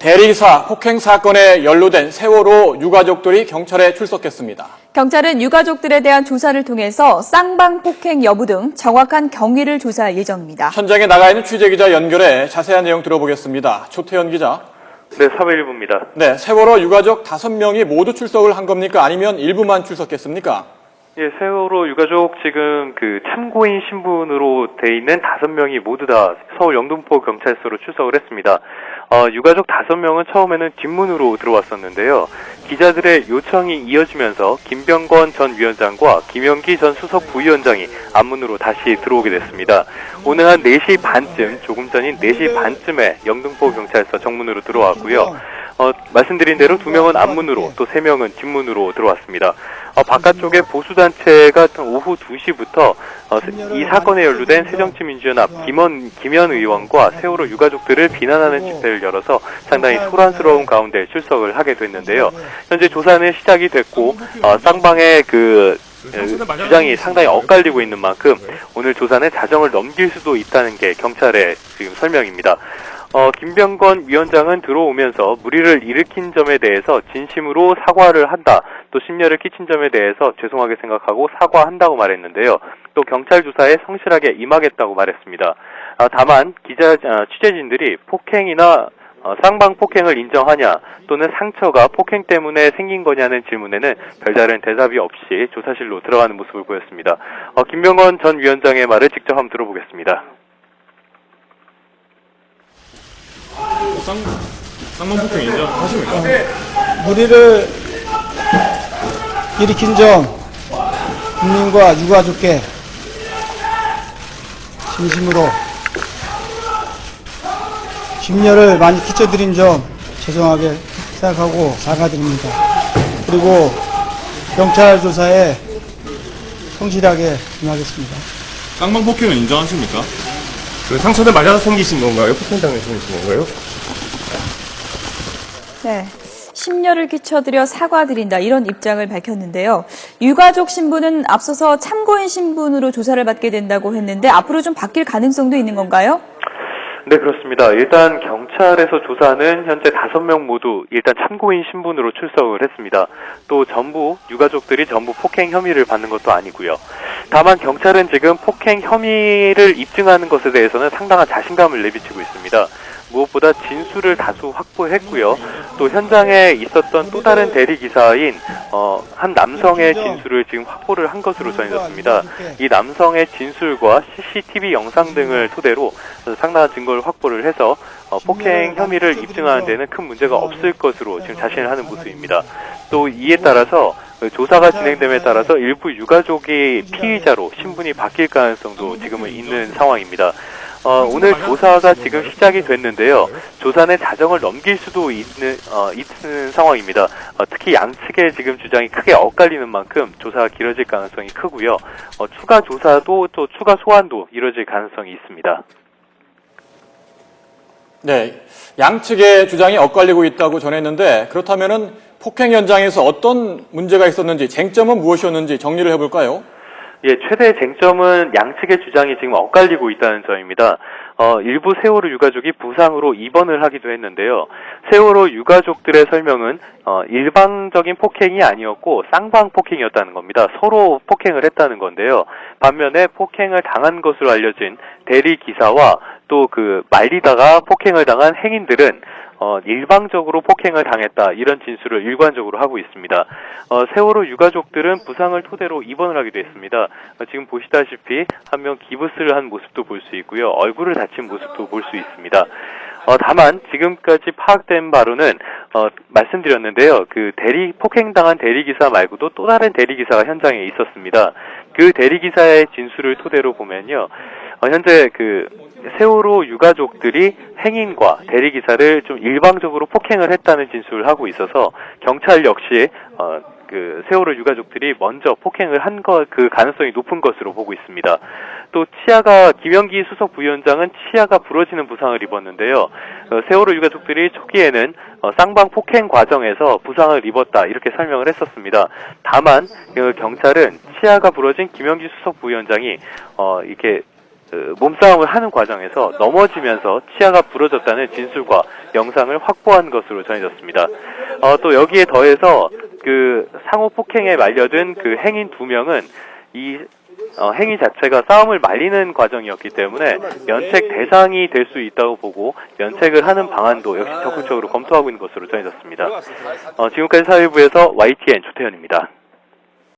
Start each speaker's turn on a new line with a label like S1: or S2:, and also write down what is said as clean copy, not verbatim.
S1: 대리기사 폭행 사건에 연루된 세월호 유가족들이 경찰에 출석했습니다.
S2: 경찰은 유가족들에 대한 조사를 통해서 쌍방폭행 여부 등 정확한 경위를 조사할 예정입니다.
S1: 현장에 나가 있는 취재기자 연결해 자세한 내용 들어보겠습니다. 조태현 기자.
S3: 네, 사회일부입니다.
S1: 네, 세월호 유가족 5명이 모두 출석을 한 겁니까? 아니면 일부만 출석했습니까?
S3: 예, 세월호 유가족 지금 참고인 신분으로 돼 있는 5명이 모두 다 서울 영등포 경찰서로 출석을 했습니다. 유가족 5명은 처음에는 뒷문으로 들어왔었는데요. 기자들의 요청이 이어지면서 김병권 전 위원장과 김영기 전 수석 부위원장이 앞문으로 다시 들어오게 됐습니다. 오늘 한 4시 반쯤, 조금 전인 4시 반쯤에 영등포 경찰서 정문으로 들어왔고요. 말씀드린 대로 2명은 앞문으로, 또 3명은 뒷문으로 들어왔습니다. 바깥쪽에 보수단체가 오후 2시부터 이 사건에 연루된 새정치민주연합 김현 의원과 세월호 유가족들을 비난하는 집회를 열어서 상당히 소란스러운 가운데 출석을 하게 됐는데요. 현재 조사는 시작이 됐고 쌍방의 주장이 상당히 엇갈리고 있는 만큼 오늘 조사는 자정을 넘길 수도 있다는 게 경찰의 지금 설명입니다. 김병권 위원장은 들어오면서 물의를 일으킨 점에 대해서 진심으로 사과를 한다. 또 심려를 끼친 점에 대해서 죄송하게 생각하고 사과한다고 말했는데요. 또 경찰 조사에 성실하게 임하겠다고 말했습니다. 다만 취재진들이 폭행이나 쌍방 폭행을 인정하냐 또는 상처가 폭행 때문에 생긴 거냐는 질문에는 별다른 대답이 없이 조사실로 들어가는 모습을 보였습니다. 김병권 전 위원장의 말을 직접 한번 들어보겠습니다.
S4: 쌍방 폭행 인정하십니까?
S5: 무리를 일으킨 점 국민과 유가족께 진심으로 심려를 많이 끼쳐드린 점 죄송하게 생각하고 사과드립니다. 그리고 경찰 조사에 성실하게 임하겠습니다.
S4: 쌍방 폭행은 인정하십니까? 상처를 맞아서 생기신 건가요? 폭행당해서 생기신 건가요?
S2: 네, 심려를 끼쳐드려 사과드린다 이런 입장을 밝혔는데요. 유가족 신분은 앞서서 참고인 신분으로 조사를 받게 된다고 했는데 앞으로 좀 바뀔 가능성도 있는 건가요?
S3: 네, 그렇습니다. 일단 경찰에서 조사는 현재 5명 모두 일단 참고인 신분으로 출석을 했습니다. 또 유가족들이 전부 폭행 혐의를 받는 것도 아니고요. 다만 경찰은 지금 폭행 혐의를 입증하는 것에 대해서는 상당한 자신감을 내비치고 있습니다. 무엇보다 진술을 다수 확보했고요. 또 현장에 있었던 또 다른 대리기사인 한 남성의 진술을 지금 확보를 한 것으로 전해졌습니다. 이 남성의 진술과 CCTV 영상 등을 토대로 상당한 증거를 확보를 해서 폭행 혐의를 입증하는 데는 큰 문제가 없을 것으로 지금 자신을 하는 모습입니다. 또 이에 따라서 조사가 진행됨에 따라서 일부 유가족이 피의자로 신분이 바뀔 가능성도 지금은 있는 상황입니다. 오늘 조사가 지금 시작이 됐는데요. 조사는 자정을 넘길 수도 있는 상황입니다. 특히 양측의 지금 주장이 크게 엇갈리는 만큼 조사가 길어질 가능성이 크고요. 추가 조사도 또 추가 소환도 이뤄질 가능성이 있습니다.
S1: 네, 양측의 주장이 엇갈리고 있다고 전했는데 그렇다면은 폭행 현장에서 어떤 문제가 있었는지 쟁점은 무엇이었는지 정리를 해볼까요?
S3: 예, 최대 쟁점은 양측의 주장이 지금 엇갈리고 있다는 점입니다. 일부 세월호 유가족이 부상으로 입원을 하기도 했는데요. 세월호 유가족들의 설명은 일방적인 폭행이 아니었고 쌍방 폭행이었다는 겁니다. 서로 폭행을 했다는 건데요. 반면에 폭행을 당한 것으로 알려진 대리기사와 또 말리다가 폭행을 당한 행인들은 일방적으로 폭행을 당했다 이런 진술을 일관적으로 하고 있습니다. 세월호 유가족들은 부상을 토대로 입원을 하기도 했습니다. 지금 보시다시피 한 명 기부스를 한 모습도 볼 수 있고요. 얼굴을 다친 모습도 볼 수 있습니다. 다만 지금까지 파악된 바로는 말씀드렸는데요. 폭행당한 대리기사 말고도 또 다른 대리기사가 현장에 있었습니다. 그 대리기사의 진술을 토대로 보면요. 현재 세월호 유가족들이 행인과 대리기사를 좀 일방적으로 폭행을 했다는 진술을 하고 있어서 경찰 역시 세월호 유가족들이 먼저 폭행을 한 그 가능성이 높은 것으로 보고 있습니다. 또 김영기 수석 부위원장은 치아가 부러지는 부상을 입었는데요. 세월호 유가족들이 초기에는 쌍방 폭행 과정에서 부상을 입었다 이렇게 설명을 했었습니다. 다만 경찰은 치아가 부러진 김영기 수석 부위원장이 이렇게 몸싸움을 하는 과정에서 넘어지면서 치아가 부러졌다는 진술과 영상을 확보한 것으로 전해졌습니다. 또 여기에 더해서 그 상호 폭행에 말려든 그 행인 2명은 이 행위 자체가 싸움을 말리는 과정이었기 때문에 면책 대상이 될 수 있다고 보고 면책을 하는 방안도 역시 적극적으로 검토하고 있는 것으로 전해졌습니다. 지금까지 사회부에서 YTN 조태현입니다.